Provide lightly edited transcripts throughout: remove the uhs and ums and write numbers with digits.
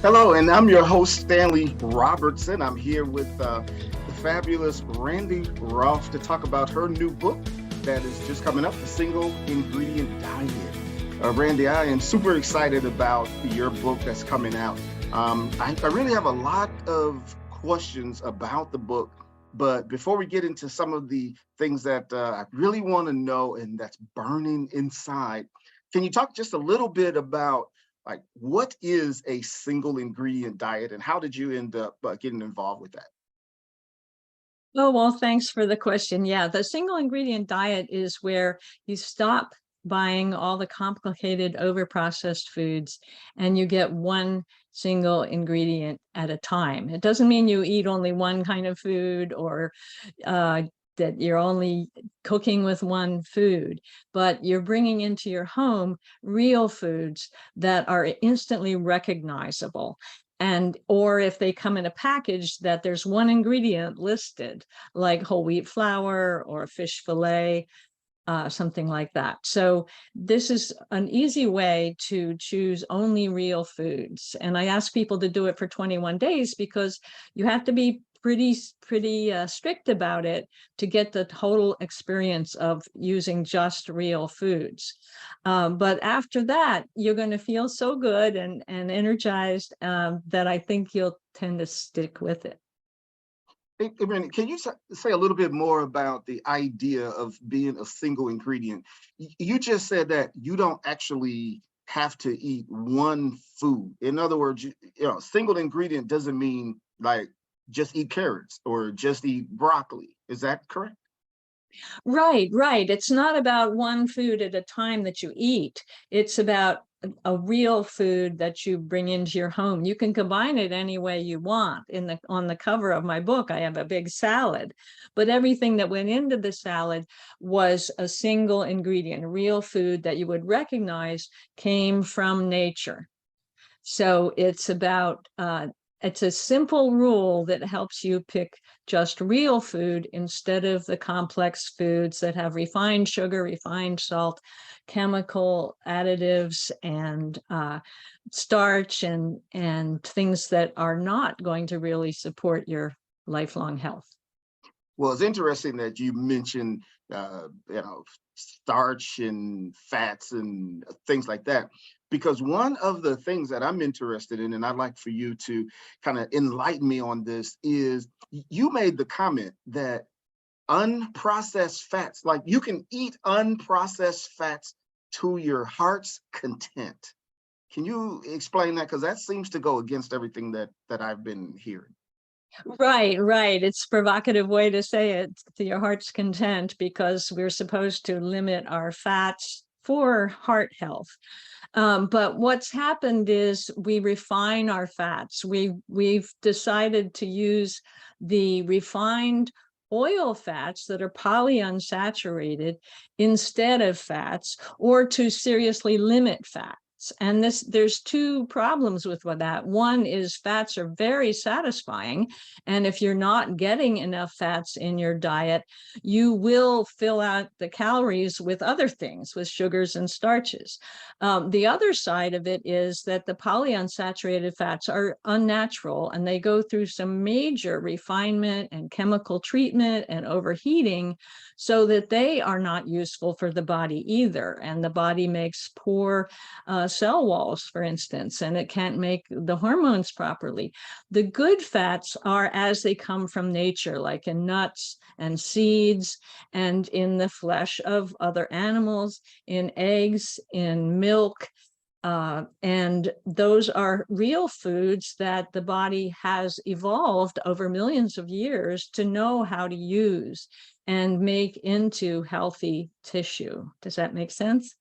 Hello, and I'm your host, Stanley Robertson. I'm here with the fabulous Randy Rolfe to talk about her new book that is just coming up, The Single Ingredient Diet. Randy, I am super excited about your book that's coming out. I really have a lot of questions about the book, but before we get into some of the things that I really want to know and that's burning inside, can you talk just a little bit about what is a single ingredient diet and how did you end up getting involved with that? Oh, well, thanks for the question. Yeah, the single ingredient diet is where you stop buying all the complicated overprocessed foods and you get one single ingredient at a time. It doesn't mean you eat only one kind of food or that you're only cooking with one food, but you're bringing into your home real foods that are instantly recognizable. And or if they come in a package that there's one ingredient listed, like whole wheat flour or fish fillet, something like that. So this is an easy way to choose only real foods. And I ask people to do it for 21 days because you have to be pretty strict about it to get the total experience of using just real foods. But after that, you're going to feel so good and energized that I think you'll tend to stick with it. Hey, Randy, can you say a little bit more about the idea of being a single ingredient? You just said that you don't actually have to eat one food. In other words, single ingredient doesn't mean like just eat carrots or just eat broccoli. Is that correct? Right. It's not about one food at a time that you eat. It's about a real food that you bring into your home. You can combine it any way you want. On the cover of my book, I have a big salad, but everything that went into the salad was a single ingredient, a real food that you would recognize came from nature. So it's a simple rule that helps you pick just real food instead of the complex foods that have refined sugar, refined salt, chemical additives, and starch and things that are not going to really support your lifelong health. Well, it's interesting that you mentioned, starch and fats and things like that, because one of the things that I'm interested in, and I'd like for you to kind of enlighten me on this, is you made the comment that unprocessed fats, like you can eat unprocessed fats to your heart's content. Can you explain that? Because that seems to go against everything that I've been hearing. Right. It's a provocative way to say it, to your heart's content, because we're supposed to limit our fats for heart health. But what's happened is we refine our fats. We've decided to use the refined oil fats that are polyunsaturated instead of fats, or to seriously limit fat. And there's two problems with that. One is fats are very satisfying. And if you're not getting enough fats in your diet, you will fill out the calories with other things, with sugars and starches. The other side of it is that the polyunsaturated fats are unnatural and they go through some major refinement and chemical treatment and overheating so that they are not useful for the body either. And the body makes poor cell walls, for instance, and it can't make the hormones properly. The good fats are as they come from nature, like in nuts and seeds and in the flesh of other animals, in eggs, in milk. And those are real foods that the body has evolved over millions of years to know how to use and make into healthy tissue. Does that make sense?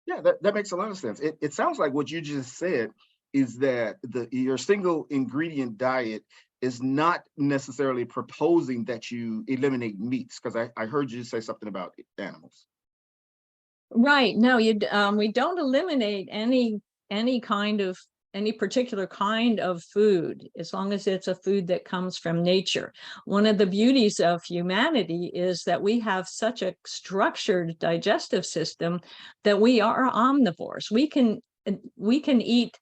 Yeah, that makes a lot of sense. It sounds like what you just said is that your single ingredient diet is not necessarily proposing that you eliminate meats, because I heard you say something about animals. Right. No, we don't eliminate any particular kind of food, as long as it's a food that comes from nature. One of the beauties of humanity is that we have such a structured digestive system that we are omnivores. We can eat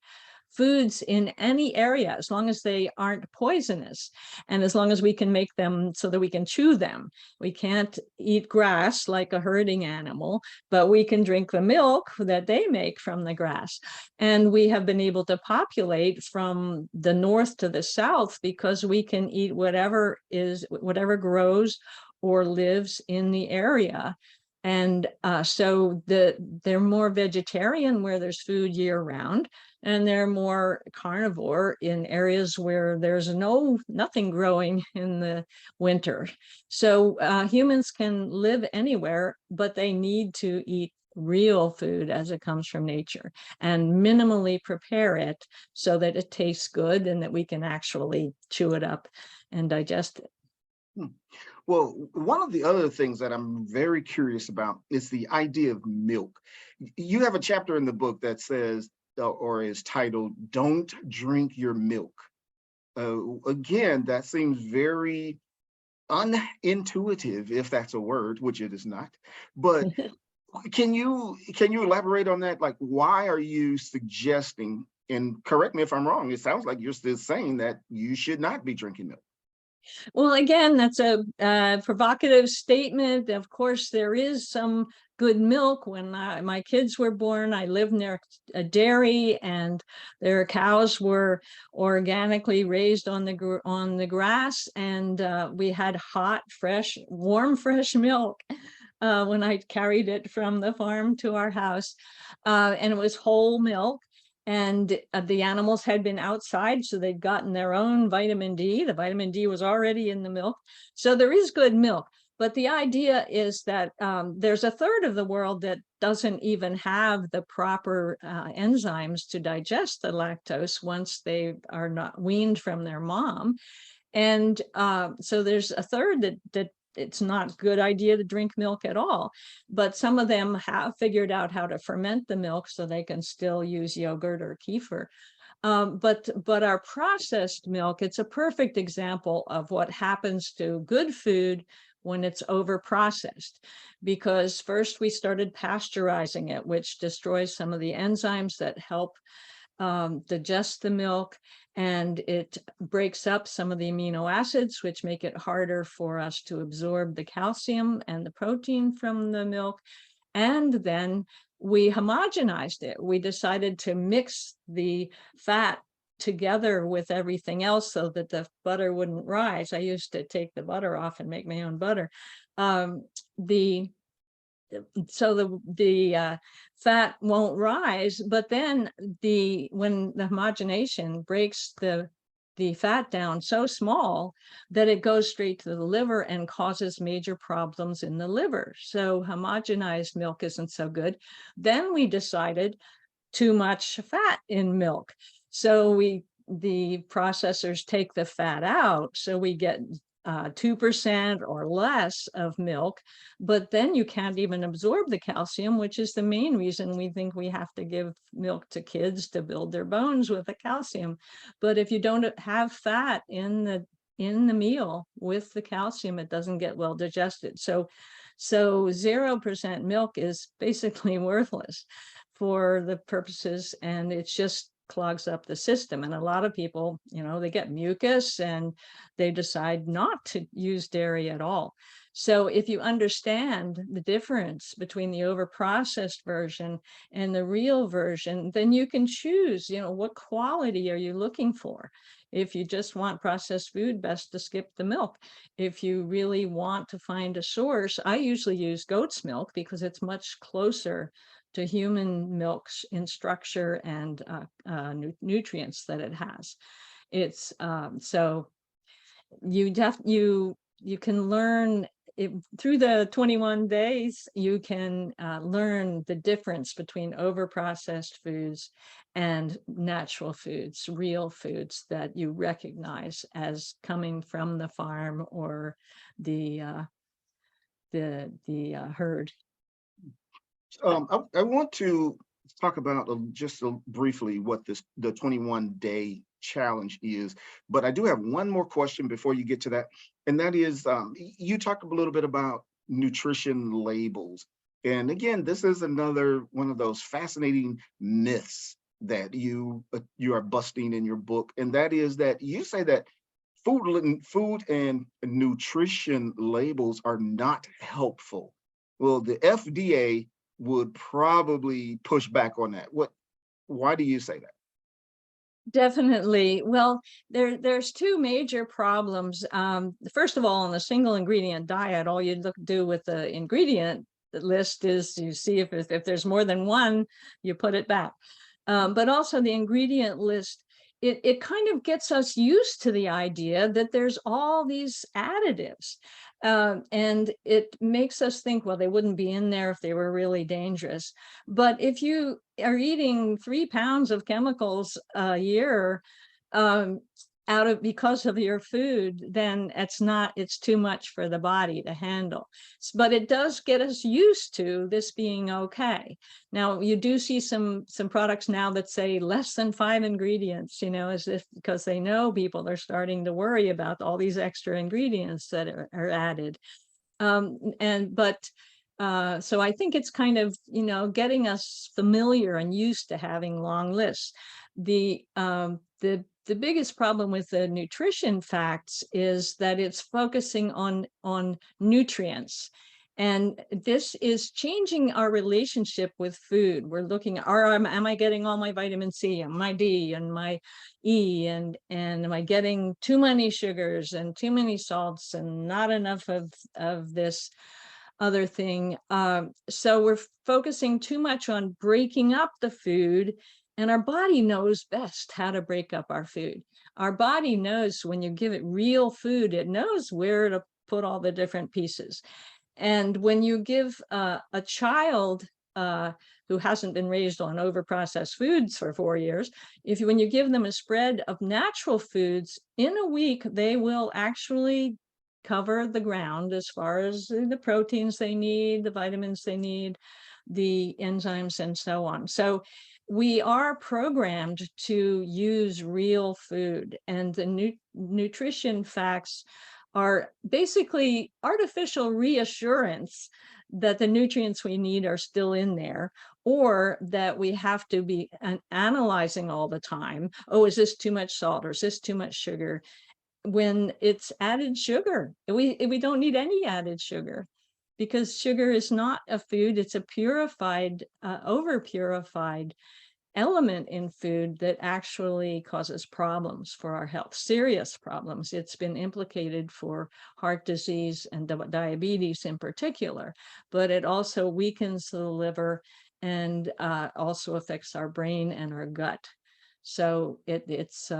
foods in any area, as long as they aren't poisonous, and as long as we can make them so that we can chew them. We can't eat grass like a herding animal, but we can drink the milk that they make from the grass. And we have been able to populate from the north to the south because we can eat whatever grows or lives in the area. And so they're more vegetarian where there's food year round, and they're more carnivore in areas where there's nothing growing in the winter. So humans can live anywhere, but they need to eat real food as it comes from nature and minimally prepare it so that it tastes good and that we can actually chew it up and digest it. Well, one of the other things that I'm very curious about is the idea of milk. You have a chapter in the book that says, or is titled, "Don't Drink Your Milk." Again, that seems very unintuitive, if that's a word, which it is not. But can you elaborate on that? Like, why are you suggesting, and correct me if I'm wrong, it sounds like you're still saying that you should not be drinking milk. Well, again, that's a provocative statement. Of course, there is some good milk. When my kids were born, I lived near a dairy, and their cows were organically raised on the grass, and we had hot, fresh, warm, fresh milk when I carried it from the farm to our house, and it was whole milk. And the animals had been outside, so they'd gotten their own vitamin D. The vitamin D was already in the milk. So there is good milk. But the idea is that there's a third of the world that doesn't even have the proper enzymes to digest the lactose once they are not weaned from their mom. And so there's a third that it's not a good idea to drink milk at all. But some of them have figured out how to ferment the milk so they can still use yogurt or kefir. But our processed milk, it's a perfect example of what happens to good food when it's over processed. Because first we started pasteurizing it, which destroys some of the enzymes that help digest the milk, and it breaks up some of the amino acids, which make it harder for us to absorb the calcium and the protein from the milk. And then we homogenized it. We decided to mix the fat together with everything else so that the butter wouldn't rise. I used to take the butter off and make my own butter. So the fat won't rise, but then when the homogenation breaks the fat down so small that it goes straight to the liver and causes major problems in the liver. So homogenized milk isn't so good. Then we decided too much fat in milk. So the processors take the fat out, so we get 2% or less of milk, but then you can't even absorb the calcium, which is the main reason we think we have to give milk to kids to build their bones with the calcium. But if you don't have fat in the meal with the calcium, it doesn't get well digested. So 0% milk is basically worthless for the purposes, and it's just clogs up the system. And a lot of people, they get mucus and they decide not to use dairy at all. So if you understand the difference between the overprocessed version and the real version, then you can choose, what quality are you looking for? If you just want processed food, best to skip the milk. If you really want to find a source, I usually use goat's milk because it's much closer to human milks in structure and nutrients that it has. It's so you can learn it, through the 21 days. You can learn the difference between overprocessed foods and natural foods, real foods that you recognize as coming from the farm or the herd. I want to talk about just briefly what the 21-day challenge is, but I do have one more question before you get to that, and that is, you talked a little bit about nutrition labels. And again, this is another one of those fascinating myths that you are busting in your book, and that is that you say that food and nutrition labels are not helpful. Well, the FDA would probably push back on that. Why do you say that? Definitely. Well, there's two major problems. First of all, on the single ingredient diet, all you do with the ingredient list is you see if there's more than one, you put it back. But also the ingredient list, it kind of gets us used to the idea that there's all these additives. And it makes us think, well, they wouldn't be in there if they were really dangerous. But if you are eating 3 pounds of chemicals a year, because of your food, then it's too much for the body to handle. But it does get us used to this being okay. Now, you do see some products now that say less than 5 ingredients, as if because they know people are starting to worry about all these extra ingredients that are added. So I think it's kind of, getting us familiar and used to having long lists. The biggest problem with the nutrition facts is that it's focusing on nutrients. And this is changing our relationship with food. We're looking, am I getting all my vitamin C and my D and my E, and am I getting too many sugars and too many salts and not enough of this other thing? So we're focusing too much on breaking up the food, and our body knows best how to break up our food. Our body knows when you give it real food, it knows where to put all the different pieces. And when you give a child who hasn't been raised on overprocessed foods for 4 years, when you give them a spread of natural foods, in a week, they will actually cover the ground as far as the proteins they need, the vitamins they need, the enzymes, and so on. So we are programmed to use real food, and the nutrition facts are basically artificial reassurance that the nutrients we need are still in there, or that we have to be analyzing all the time. Oh, is this too much salt, or is this too much sugar? When it's added sugar, we don't need any added sugar, because sugar is not a food. It's a purified, over-purified element in food that actually causes problems for our health, serious problems. It's been implicated for heart disease and diabetes in particular, but it also weakens the liver and also affects our brain and our gut. So it's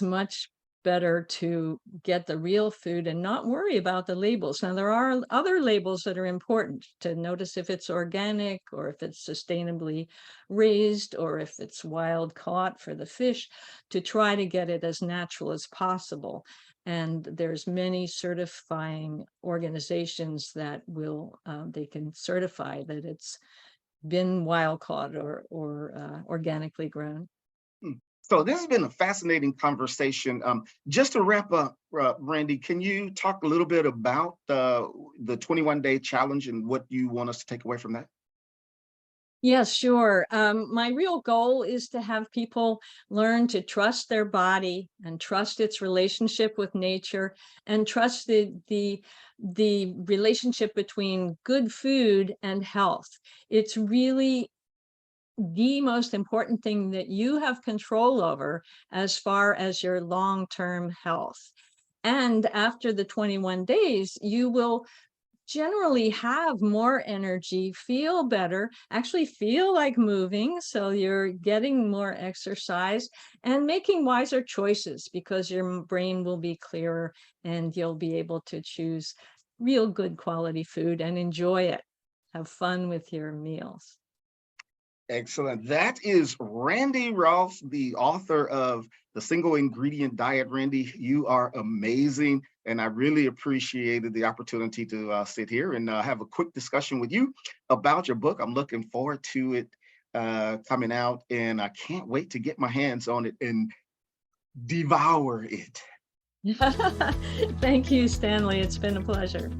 much better to get the real food and not worry about the labels. Now, there are other labels that are important to notice, if it's organic, or if it's sustainably raised, or if it's wild caught for the fish, to try to get it as natural as possible. And there's many certifying organizations that they can certify that it's been wild caught or organically grown. So this has been a fascinating conversation. Just to wrap up, Randy, can you talk a little bit about the 21-day challenge and what you want us to take away from that? Yes, sure. My real goal is to have people learn to trust their body and trust its relationship with nature, and trust the relationship between good food and health. It's really the most important thing that you have control over as far as your long-term health. And after the 21 days, you will generally have more energy, feel better, actually feel like moving. So you're getting more exercise and making wiser choices, because your brain will be clearer and you'll be able to choose real good quality food and enjoy it. Have fun with your meals. Excellent. That is Randy Rolfe, the author of The Single Ingredient Diet. Randy, you are amazing, and I really appreciated the opportunity to sit here and have a quick discussion with you about your book. I'm looking forward to it coming out, and I can't wait to get my hands on it and devour it. Thank you, Stanley. It's been a pleasure.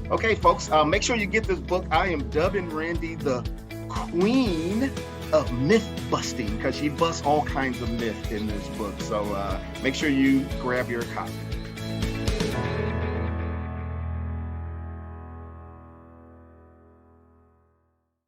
Okay, folks, make sure you get this book. I am dubbing Randy the Queen of myth busting, because she busts all kinds of myth in this book. So make sure you grab your copy.